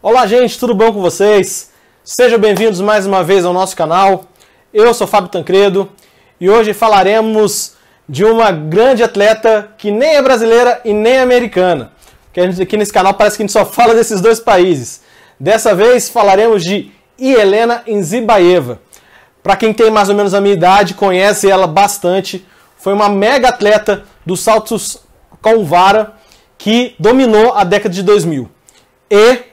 Olá gente, tudo bom com vocês? Sejam bem-vindos mais uma vez ao nosso canal. Eu sou Fábio Tancredo e hoje falaremos de uma grande atleta que nem é brasileira e nem é americana. Que a gente aqui nesse canal parece que a gente só fala desses dois países. Dessa vez falaremos de Jelena Isinbaeva. Para quem tem mais ou menos a minha idade, conhece ela bastante. Foi uma mega atleta dos saltos com vara que dominou a década de 2000. E,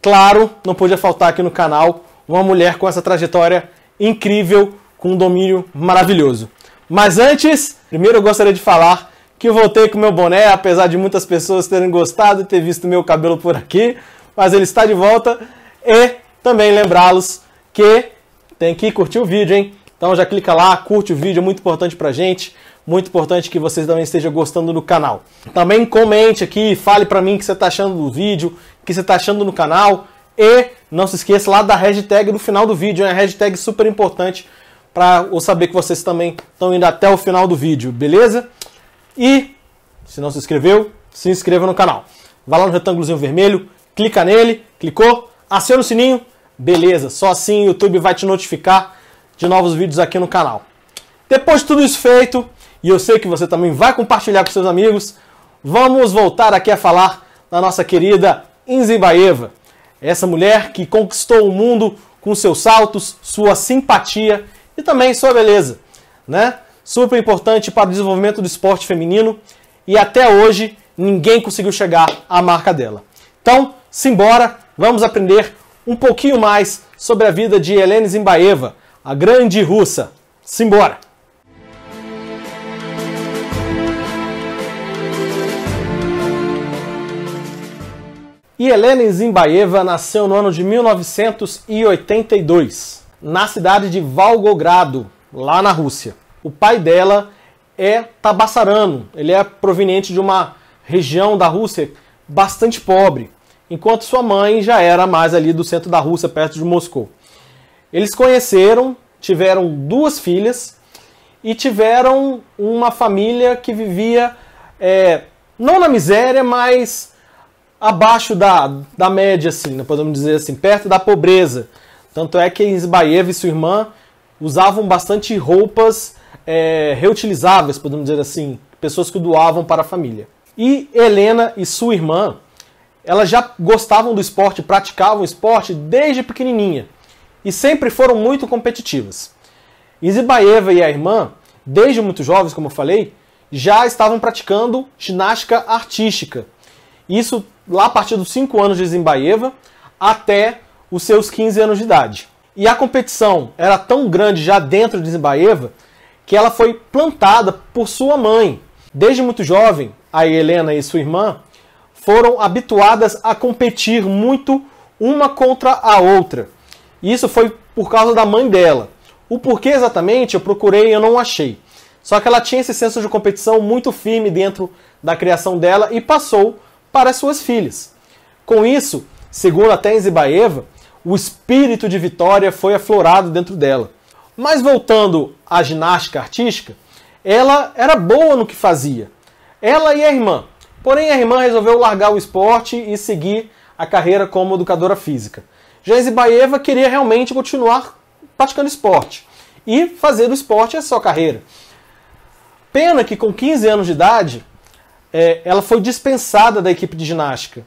claro, não podia faltar aqui no canal uma mulher com essa trajetória incrível, com um domínio maravilhoso. Mas antes, primeiro eu gostaria de falar que eu voltei com o meu boné, apesar de muitas pessoas terem gostado de ter visto meu cabelo por aqui, mas ele está de volta. E também lembrá-los que tem que curtir o vídeo, hein? Então já clica lá, curte o vídeo, é muito importante pra gente. Muito importante que vocês também estejam gostando do canal. Também comente aqui, fale pra mim o que você está achando do vídeo, o que você está achando no canal. E não se esqueça lá da hashtag no final do vídeo, é uma hashtag super importante para eu saber que vocês também estão indo até o final do vídeo, beleza? E se não se inscreveu, se inscreva no canal. Vai lá no retângulozinho vermelho, clica nele, clicou, aciona o sininho, beleza. Só assim o YouTube vai te notificar de novos vídeos aqui no canal. Depois de tudo isso feito, e eu sei que você também vai compartilhar com seus amigos, vamos voltar aqui a falar da nossa querida Isinbaeva. Essa mulher que conquistou o mundo com seus saltos, sua simpatia e também sua beleza, né? Super importante para o desenvolvimento do esporte feminino e até hoje ninguém conseguiu chegar à marca dela. Então, simbora, vamos aprender um pouquinho mais sobre a vida de Jelena Isinbaeva, a grande russa. Simbora! Jelena Isinbaeva nasceu no ano de 1982, na cidade de Volgogrado, lá na Rússia. O pai dela é tabassarano, ele é proveniente de uma região da Rússia bastante pobre, enquanto sua mãe já era mais ali do centro da Rússia, perto de Moscou. Eles conheceram, tiveram duas filhas e tiveram uma família que vivia, não na miséria, mas abaixo da média, assim, né, podemos dizer assim, perto da pobreza. Tanto é que Isinbaeva e sua irmã usavam bastante roupas reutilizáveis, podemos dizer assim, pessoas que doavam para a família. E Jelena e sua irmã, elas já gostavam do esporte, praticavam esporte desde pequenininha e sempre foram muito competitivas. Isinbaeva e a irmã, desde muito jovens, como eu falei, já estavam praticando ginástica artística. Isso lá a partir dos 5 anos de Isinbaeva até os seus 15 anos de idade. E a competição era tão grande já dentro de Isinbaeva que ela foi plantada por sua mãe. Desde muito jovem, a Jelena e sua irmã foram habituadas a competir muito uma contra a outra. E isso foi por causa da mãe dela. O porquê exatamente eu procurei e eu não achei. Só que ela tinha esse senso de competição muito firme dentro da criação dela e passou para as suas filhas. Com isso, segundo até Isinbaeva, o espírito de vitória foi aflorado dentro dela. Mas voltando à ginástica artística, ela era boa no que fazia. Ela e a irmã. Porém, a irmã resolveu largar o esporte e seguir a carreira como educadora física. Já Isinbaeva queria realmente continuar praticando esporte e fazer do esporte a sua carreira. Pena que com 15 anos de idade, ela foi dispensada da equipe de ginástica,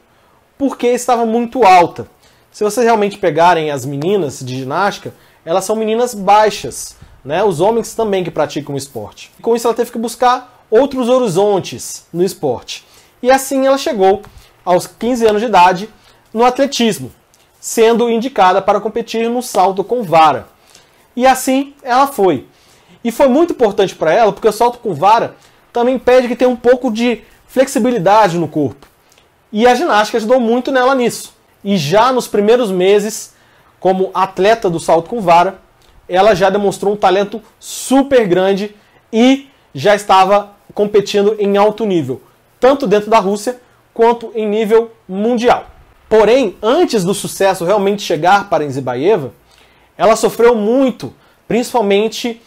porque estava muito alta. Se vocês realmente pegarem as meninas de ginástica, elas são meninas baixas, né? Os homens também que praticam esporte. Com isso ela teve que buscar outros horizontes no esporte. E assim ela chegou aos 15 anos de idade no atletismo, sendo indicada para competir no salto com vara. E assim ela foi. E foi muito importante para ela, porque o salto com vara também pede que tenha um pouco de flexibilidade no corpo. E a ginástica ajudou muito nela nisso. E já nos primeiros meses, como atleta do salto com vara, ela já demonstrou um talento super grande e já estava competindo em alto nível, tanto dentro da Rússia quanto em nível mundial. Porém, antes do sucesso realmente chegar para Isinbaeva, ela sofreu muito, principalmente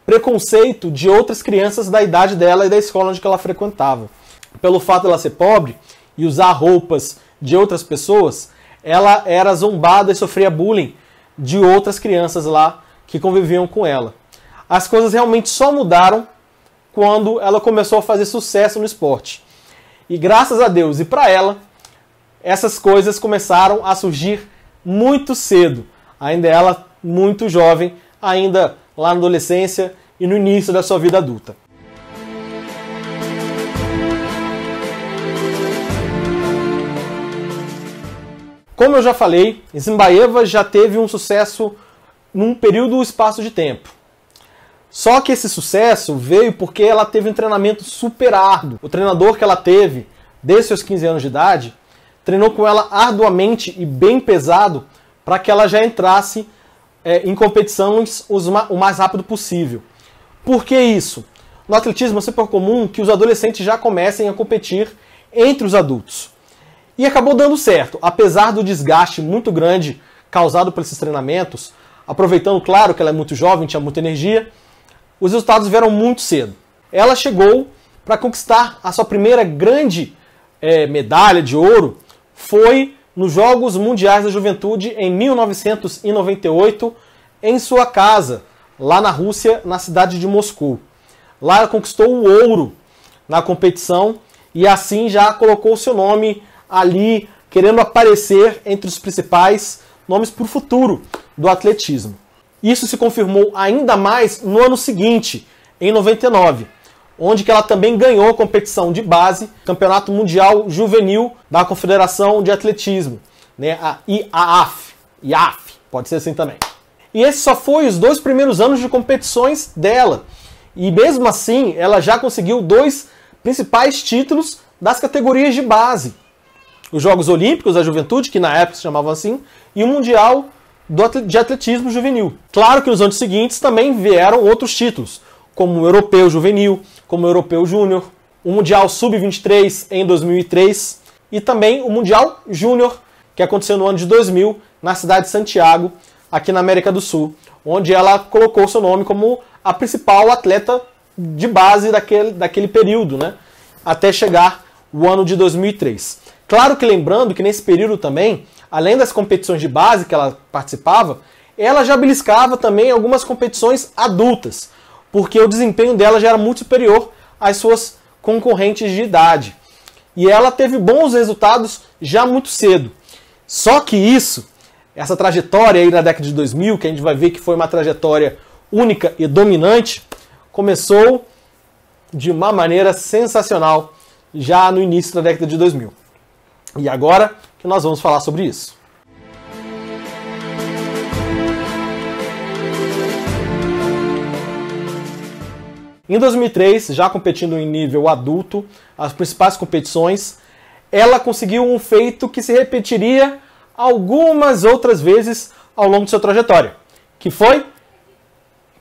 preconceito de outras crianças da idade dela e da escola onde ela frequentava. Pelo fato de ela ser pobre e usar roupas de outras pessoas, ela era zombada e sofria bullying de outras crianças lá que conviviam com ela. As coisas realmente só mudaram quando ela começou a fazer sucesso no esporte. E graças a Deus e para ela, essas coisas começaram a surgir muito cedo. Ainda ela muito jovem, ainda lá na adolescência e no início da sua vida adulta. Como eu já falei, Zimbaeva já teve um sucesso num período ou espaço de tempo. Só que esse sucesso veio porque ela teve um treinamento super árduo. O treinador que ela teve, desde seus 15 anos de idade, treinou com ela arduamente e bem pesado para que ela já entrasse em competições o mais rápido possível. Por que isso? No atletismo é super comum que os adolescentes já comecem a competir entre os adultos. E acabou dando certo, apesar do desgaste muito grande causado por esses treinamentos, aproveitando, claro, que ela é muito jovem, tinha muita energia, os resultados vieram muito cedo. Ela chegou para conquistar a sua primeira grande medalha de ouro, foi nos Jogos Mundiais da Juventude em 1998, em sua casa, lá na Rússia, na cidade de Moscou. Lá ela conquistou o ouro na competição e assim já colocou o seu nome ali, querendo aparecer entre os principais nomes para o futuro do atletismo. Isso se confirmou ainda mais no ano seguinte, em 99, onde que ela também ganhou a competição de base, Campeonato Mundial Juvenil da Confederação de Atletismo, né, a IAAF, pode ser assim também. E esse só foi os 2 primeiros anos de competições dela. E mesmo assim, ela já conseguiu 2 principais títulos das categorias de base. Os Jogos Olímpicos da Juventude, que na época se chamavam assim, e o Mundial de Atletismo Juvenil. Claro que nos anos seguintes também vieram outros títulos, como o Europeu Juvenil, como o Europeu Júnior, o Mundial Sub-23 em 2003 e também o Mundial Júnior, que aconteceu no ano de 2000, na cidade de Santiago, aqui na América do Sul, onde ela colocou seu nome como a principal atleta de base daquele período, né? Até chegar o ano de 2003. Claro que lembrando que nesse período também, além das competições de base que ela participava, ela já beliscava também algumas competições adultas, porque o desempenho dela já era muito superior às suas concorrentes de idade. E ela teve bons resultados já muito cedo. Só que essa trajetória aí na década de 2000, que a gente vai ver que foi uma trajetória única e dominante, começou de uma maneira sensacional já no início da década de 2000. E agora que nós vamos falar sobre isso. Em 2003, já competindo em nível adulto, as principais competições, ela conseguiu um feito que se repetiria algumas outras vezes ao longo de sua trajetória, que foi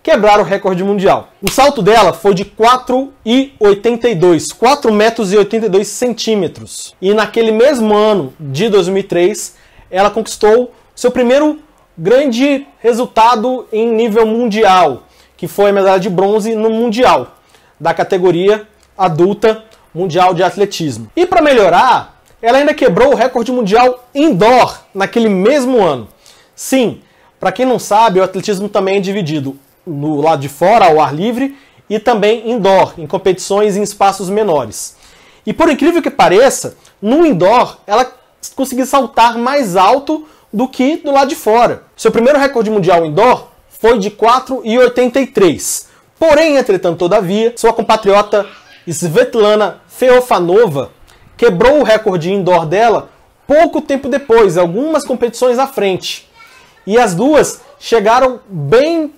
quebrar o recorde mundial. O salto dela foi de 4,82 metros e 82 centímetros. E naquele mesmo ano de 2003, ela conquistou seu primeiro grande resultado em nível mundial, que foi a medalha de bronze no Mundial, da categoria adulta mundial de atletismo. E para melhorar, ela ainda quebrou o recorde mundial indoor naquele mesmo ano. Sim, para quem não sabe, o atletismo também é dividido no lado de fora, ao ar livre, e também indoor, em competições em espaços menores. E por incrível que pareça, no indoor ela conseguiu saltar mais alto do que do lado de fora. Seu primeiro recorde mundial indoor foi de 4,83. Porém, entretanto, todavia, sua compatriota Svetlana Feofanova quebrou o recorde indoor dela pouco tempo depois, algumas competições à frente. E as duas chegaram bem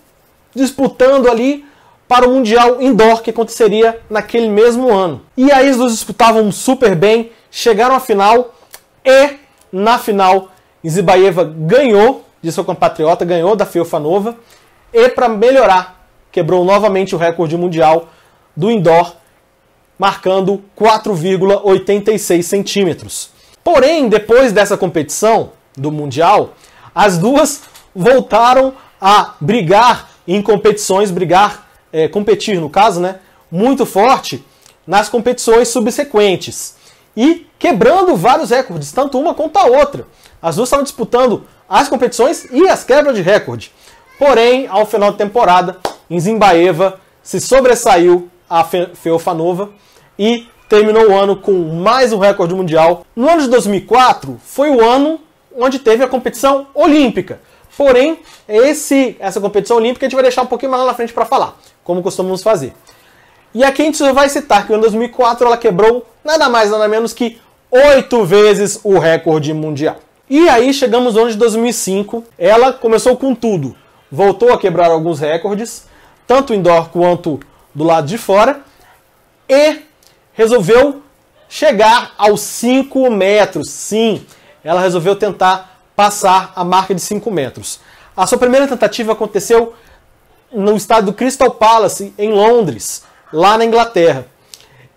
disputando ali para o Mundial Indoor, que aconteceria naquele mesmo ano. E aí as duas disputavam super bem, chegaram à final e, na final, Zimbaeva ganhou de sua compatriota, ganhou da Feofanova e, para melhorar, quebrou novamente o recorde mundial do Indoor, marcando 4,86 centímetros. Porém, depois dessa competição do Mundial, as duas voltaram a brigar em competições, competir no caso, né, muito forte nas competições subsequentes. E quebrando vários recordes, tanto uma quanto a outra. As duas estavam disputando as competições e as quebras de recorde. Porém, ao final da temporada, Nzimbaeva se sobressaiu a Feofanova e terminou o ano com mais um recorde mundial. No ano de 2004, foi o ano onde teve a competição olímpica. Porém, essa competição olímpica a gente vai deixar um pouquinho mais lá na frente para falar, como costumamos fazer. E aqui a gente só vai citar que em 2004 ela quebrou nada mais nada menos que 8 vezes o recorde mundial. E aí chegamos no ano de 2005, ela começou com tudo. Voltou a quebrar alguns recordes, tanto indoor quanto do lado de fora, e resolveu chegar aos 5 metros. Sim, ela resolveu tentar passar a marca de 5 metros. A sua primeira tentativa aconteceu no estádio do Crystal Palace, em Londres, lá na Inglaterra.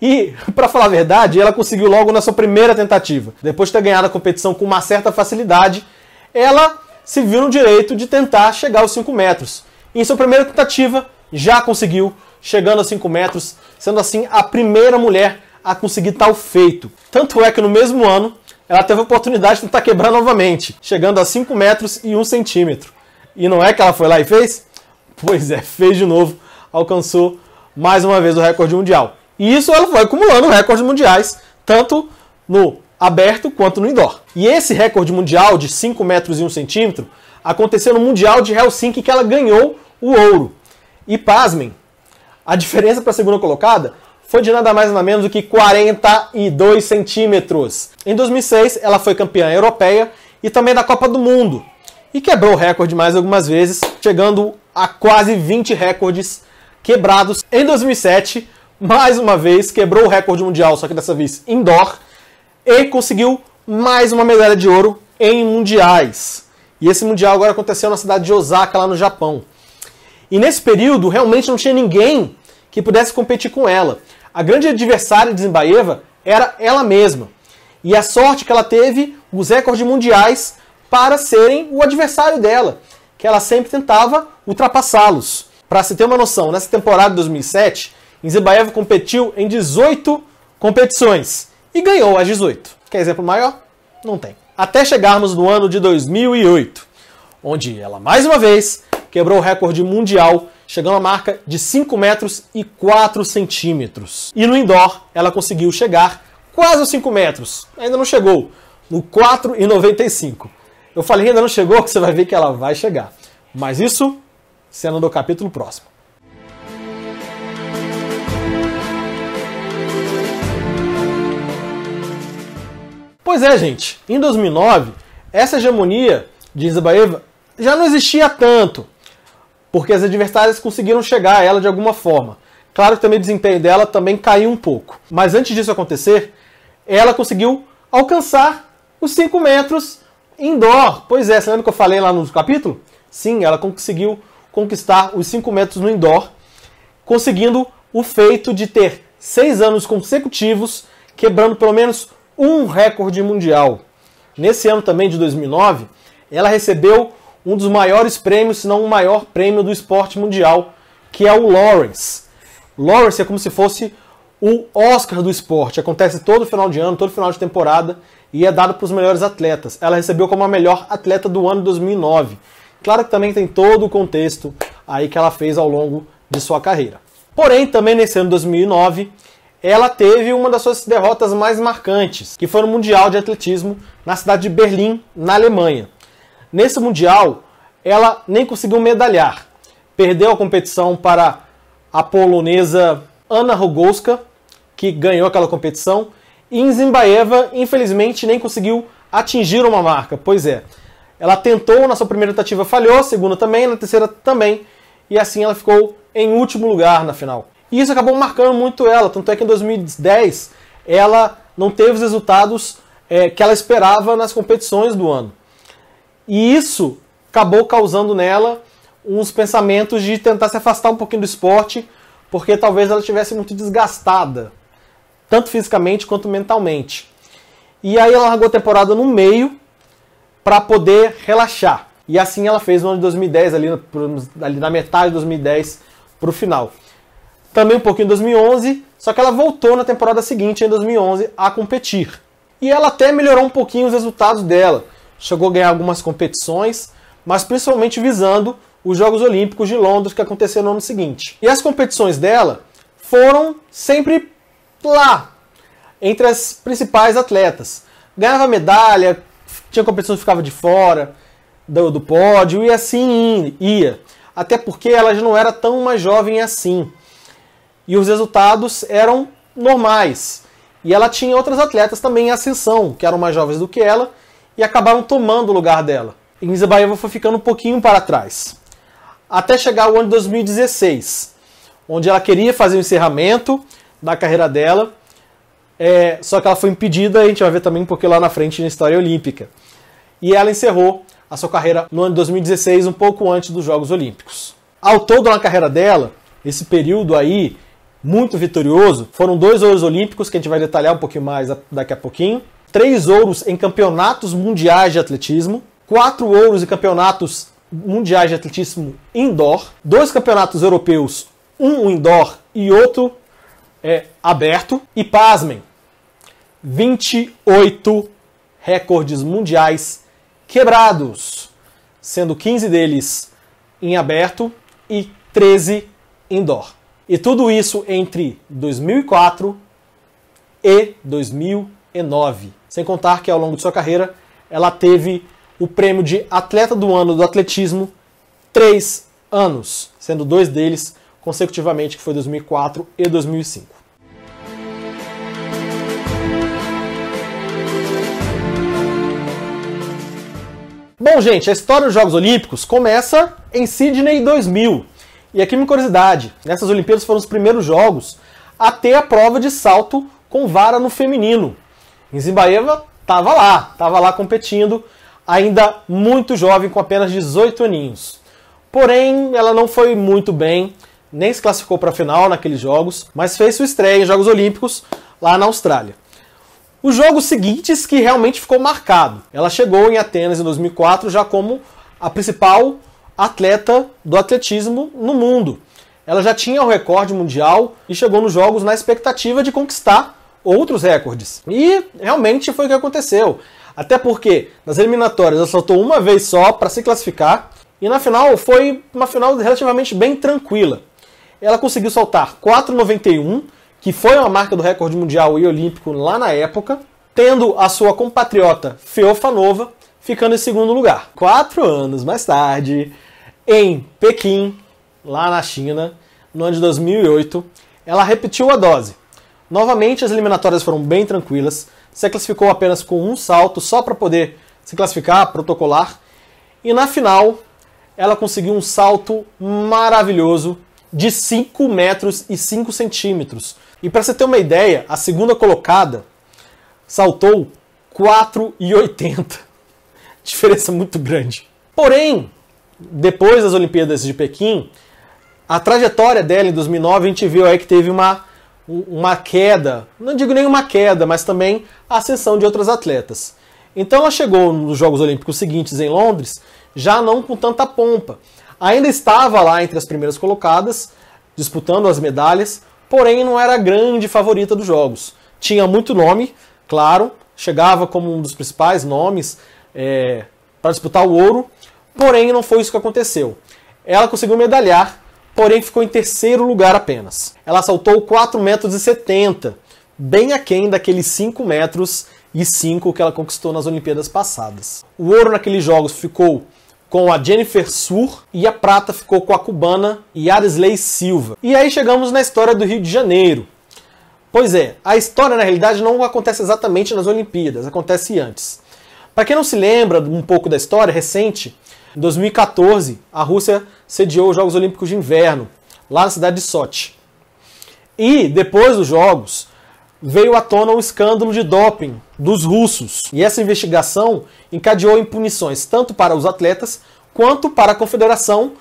E, para falar a verdade, ela conseguiu logo na sua primeira tentativa. Depois de ter ganhado a competição com uma certa facilidade, ela se viu no direito de tentar chegar aos 5 metros. E em sua primeira tentativa, já conseguiu, chegando aos 5 metros, sendo assim a primeira mulher a conseguir tal feito. Tanto é que no mesmo ano, ela teve a oportunidade de tentar quebrar novamente, chegando a 5 metros e 1 centímetro. E não é que ela foi lá e fez? Pois é, fez de novo, alcançou mais uma vez o recorde mundial. E isso ela foi acumulando recordes mundiais, tanto no aberto quanto no indoor. E esse recorde mundial de 5 metros e 1 centímetro aconteceu no Mundial de Helsinki, que ela ganhou o ouro. E pasmem, a diferença para a segunda colocada foi de nada mais nada menos do que 42 centímetros. Em 2006, ela foi campeã europeia e também da Copa do Mundo. E quebrou o recorde mais algumas vezes, chegando a quase 20 recordes quebrados. Em 2007, mais uma vez, quebrou o recorde mundial, só que dessa vez indoor, e conseguiu mais uma medalha de ouro em mundiais. E esse mundial agora aconteceu na cidade de Osaka, lá no Japão. E nesse período, realmente não tinha ninguém que pudesse competir com ela. A grande adversária de Nzimbaeva era ela mesma. E a sorte que ela teve, os recordes mundiais, para serem o adversário dela, que ela sempre tentava ultrapassá-los. Para se ter uma noção, nessa temporada de 2007, Nzimbaeva competiu em 18 competições e ganhou as 18. Quer exemplo maior? Não tem. Até chegarmos no ano de 2008, onde ela mais uma vez quebrou o recorde mundial, chegando à marca de 5 metros e 4 centímetros. E no indoor ela conseguiu chegar quase aos 5 metros. Ainda não chegou, no 4,95. Eu falei ainda não chegou, que você vai ver que ela vai chegar. Mas isso, cena do capítulo próximo. Pois é, gente, em 2009, essa hegemonia de Nzimbaeva já não existia tanto, porque as adversárias conseguiram chegar a ela de alguma forma. Claro que também o desempenho dela também caiu um pouco. Mas antes disso acontecer, ela conseguiu alcançar os 5 metros indoor. Pois é, você lembra que eu falei lá no capítulo? Sim, ela conseguiu conquistar os 5 metros no indoor, conseguindo o feito de ter 6 anos consecutivos, quebrando pelo menos um recorde mundial. Nesse ano também de 2009, ela recebeu um dos maiores prêmios, se não o maior prêmio do esporte mundial, que é o Lawrence. Lawrence é como se fosse o Oscar do esporte. Acontece todo final de ano, todo final de temporada, e é dado para os melhores atletas. Ela recebeu como a melhor atleta do ano de 2009. Claro que também tem todo o contexto aí que ela fez ao longo de sua carreira. Porém, também nesse ano de 2009, ela teve uma das suas derrotas mais marcantes, que foi no Mundial de Atletismo na cidade de Berlim, na Alemanha. Nesse Mundial, ela nem conseguiu medalhar. Perdeu a competição para a polonesa Anna Rogowska, que ganhou aquela competição, e Nzimbaeva, infelizmente, nem conseguiu atingir uma marca. Pois é, ela tentou, na sua primeira tentativa falhou, segunda também, na terceira também, e assim ela ficou em último lugar na final. E isso acabou marcando muito ela, tanto é que em 2010 ela não teve os resultados que ela esperava nas competições do ano. E isso acabou causando nela uns pensamentos de tentar se afastar um pouquinho do esporte, porque talvez ela estivesse muito desgastada, tanto fisicamente quanto mentalmente. E aí ela largou a temporada no meio para poder relaxar. E assim ela fez no ano de 2010, ali na metade de 2010 para o final. Também um pouquinho em 2011, só que ela voltou na temporada seguinte, em 2011, a competir. E ela até melhorou um pouquinho os resultados dela. chegou a ganhar algumas competições, mas principalmente visando os Jogos Olímpicos de Londres, que aconteceram no ano seguinte. E as competições dela foram sempre lá, entre as principais atletas. Ganhava medalha, tinha competição que ficava de fora do pódio, e assim ia. Até porque ela já não era tão mais jovem assim. E os resultados eram normais. E ela tinha outras atletas também em ascensão, que eram mais jovens do que ela, e acabaram tomando o lugar dela. E Lisabaeva foi ficando um pouquinho para trás. Até chegar o ano de 2016, onde ela queria fazer o encerramento da carreira dela, só que ela foi impedida, a gente vai ver também porque lá na frente na história olímpica. E ela encerrou a sua carreira no ano de 2016, um pouco antes dos Jogos Olímpicos. Ao todo na carreira dela, esse período aí, muito vitorioso, foram 2 ouros olímpicos, que a gente vai detalhar um pouquinho mais daqui a pouquinho, 3 ouros em campeonatos mundiais de atletismo, 4 ouros em campeonatos mundiais de atletismo indoor, 2 campeonatos europeus, um indoor e outro aberto, e pasmem, 28 recordes mundiais quebrados, sendo 15 deles em aberto e 13 indoor. E tudo isso entre 2004 e 2009. Sem contar que ao longo de sua carreira ela teve o prêmio de Atleta do Ano do Atletismo 3 anos, sendo 2 deles consecutivamente, que foi 2004 e 2005. Bom, gente, a história dos Jogos Olímpicos começa em Sydney 2000. E aqui uma curiosidade, nessas Olimpíadas foram os primeiros jogos a ter a prova de salto com vara no feminino. Lisabaeva estava lá competindo, ainda muito jovem, com apenas 18 aninhos. Porém, ela não foi muito bem, nem se classificou para a final naqueles jogos, mas fez sua estreia em Jogos Olímpicos lá na Austrália. Os jogos seguintes que realmente ficou marcado. Ela chegou em Atenas em 2004 já como a principal atleta do atletismo no mundo. Ela já tinha o recorde mundial e chegou nos jogos na expectativa de conquistar outros recordes. E realmente foi o que aconteceu. Até porque nas eliminatórias ela saltou uma vez só para se classificar e na final foi uma final relativamente bem tranquila. Ela conseguiu saltar 4,91, que foi uma marca do recorde mundial e olímpico lá na época, tendo a sua compatriota Feofanova ficando em segundo lugar. 4 anos mais tarde, em Pequim, lá na China, no ano de 2008, ela repetiu a dose. Novamente as eliminatórias foram bem tranquilas, se classificou apenas com um salto só para poder se classificar, protocolar, e na final ela conseguiu um salto maravilhoso de 5 metros e 5 centímetros. E para você ter uma ideia, a segunda colocada saltou 4,80. Diferença muito grande. Porém, depois das Olimpíadas de Pequim, a trajetória dela em 2009, a gente viu aí que teve uma queda, não digo nenhuma queda, mas também a ascensão de outras atletas. Então ela chegou nos Jogos Olímpicos seguintes em Londres, já não com tanta pompa. Ainda estava lá entre as primeiras colocadas, disputando as medalhas, porém não era a grande favorita dos Jogos. Tinha muito nome, claro, chegava como um dos principais nomes para disputar o ouro, porém não foi isso que aconteceu. Ela conseguiu medalhar, porém ficou em terceiro lugar apenas. Ela saltou 4,70 metros, bem aquém daqueles 5,05 metros que ela conquistou nas Olimpíadas passadas. O ouro naqueles jogos ficou com a Jennifer Sur e a prata ficou com a cubana Yarisley Silva. E aí chegamos na história do Rio de Janeiro. Pois é, a história na realidade não acontece exatamente nas Olimpíadas, acontece antes. Para quem não se lembra um pouco da história recente, em 2014 a Rússia sediou os Jogos Olímpicos de Inverno, lá na cidade de Sochi. E depois dos Jogos veio à tona o escândalo de doping dos russos. E essa investigação encadeou em punições tanto para os atletas quanto para a Confederação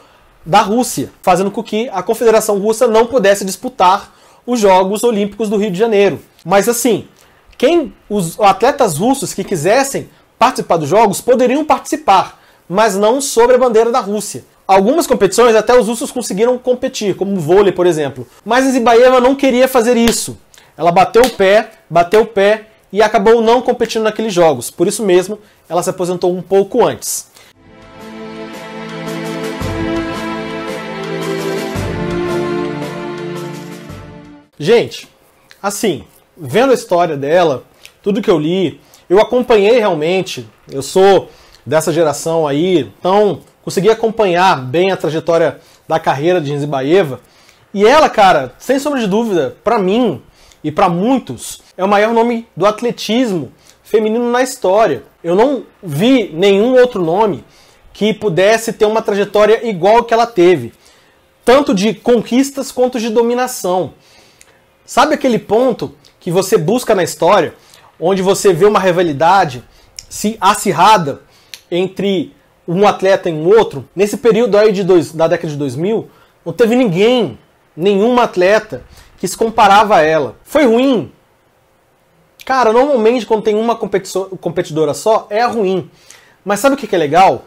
da Rússia, fazendo com que a Confederação Russa não pudesse disputar os Jogos Olímpicos do Rio de Janeiro. Mas assim, os atletas russos que quisessem participar dos Jogos poderiam participar, mas não sobre a bandeira da Rússia. Algumas competições até os russos conseguiram competir, como o vôlei, por exemplo. Mas Lisabaeva não queria fazer isso. Ela bateu o pé e acabou não competindo naqueles jogos. Por isso mesmo, ela se aposentou um pouco antes. Gente, assim, vendo a história dela, tudo que eu li, eu acompanhei realmente, eu sou dessa geração aí, então consegui acompanhar bem a trajetória da carreira de Genzibaeva. E ela, cara, sem sombra de dúvida, pra mim e pra muitos, é o maior nome do atletismo feminino na história. Eu não vi nenhum outro nome que pudesse ter uma trajetória igual que ela teve, tanto de conquistas quanto de dominação. Sabe aquele ponto que você busca na história, onde você vê uma rivalidade acirrada entre um atleta e um outro? Nesse período aí da década de 2000, não teve nenhuma atleta que se comparava a ela. Foi ruim? Cara, normalmente quando tem uma competidora só, é ruim. Mas sabe o que é legal?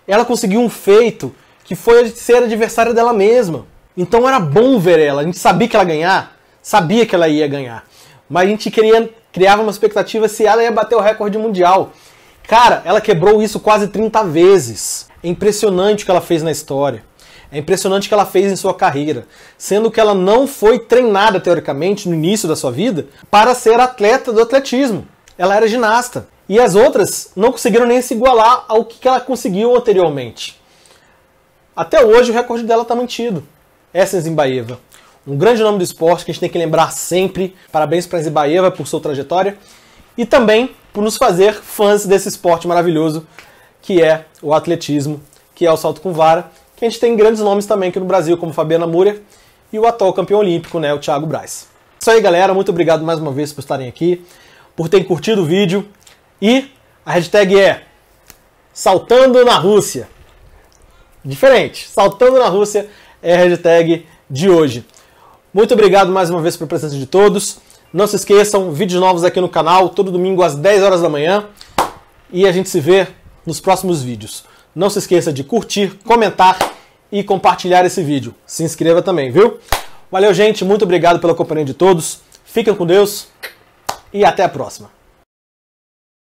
Ela conseguiu um feito que foi ser adversária dela mesma. Então era bom ver ela, a gente sabia que ela ia ganhar, sabia que ela ia ganhar. Mas a gente criava uma expectativa se ela ia bater o recorde mundial. Cara, ela quebrou isso quase 30 vezes. É impressionante o que ela fez na história. É impressionante o que ela fez em sua carreira. Sendo que ela não foi treinada, teoricamente, no início da sua vida, para ser atleta do atletismo. Ela era ginasta. E as outras não conseguiram nem se igualar ao que ela conseguiu anteriormente. Até hoje o recorde dela está mantido. Essa é Genzibaeva. Um grande nome do esporte que a gente tem que lembrar sempre. Parabéns para a Genzibaeva por sua trajetória. E também por nos fazer fãs desse esporte maravilhoso que é o atletismo, que é o salto com vara. Que a gente tem grandes nomes também aqui no Brasil, como Fabiana Müller e o atual campeão olímpico, né, o Thiago Braz. Isso aí, galera. Muito obrigado mais uma vez por estarem aqui, por terem curtido o vídeo. E a hashtag é Saltando na Rússia. Diferente. Saltando na Rússia é a hashtag de hoje. Muito obrigado mais uma vez pela presença de todos. Não se esqueçam, vídeos novos aqui no canal, todo domingo às 10 horas da manhã. E a gente se vê nos próximos vídeos. Não se esqueça de curtir, comentar e compartilhar esse vídeo. Se inscreva também, viu? Valeu, gente. Muito obrigado pela companhia de todos. Fiquem com Deus e até a próxima.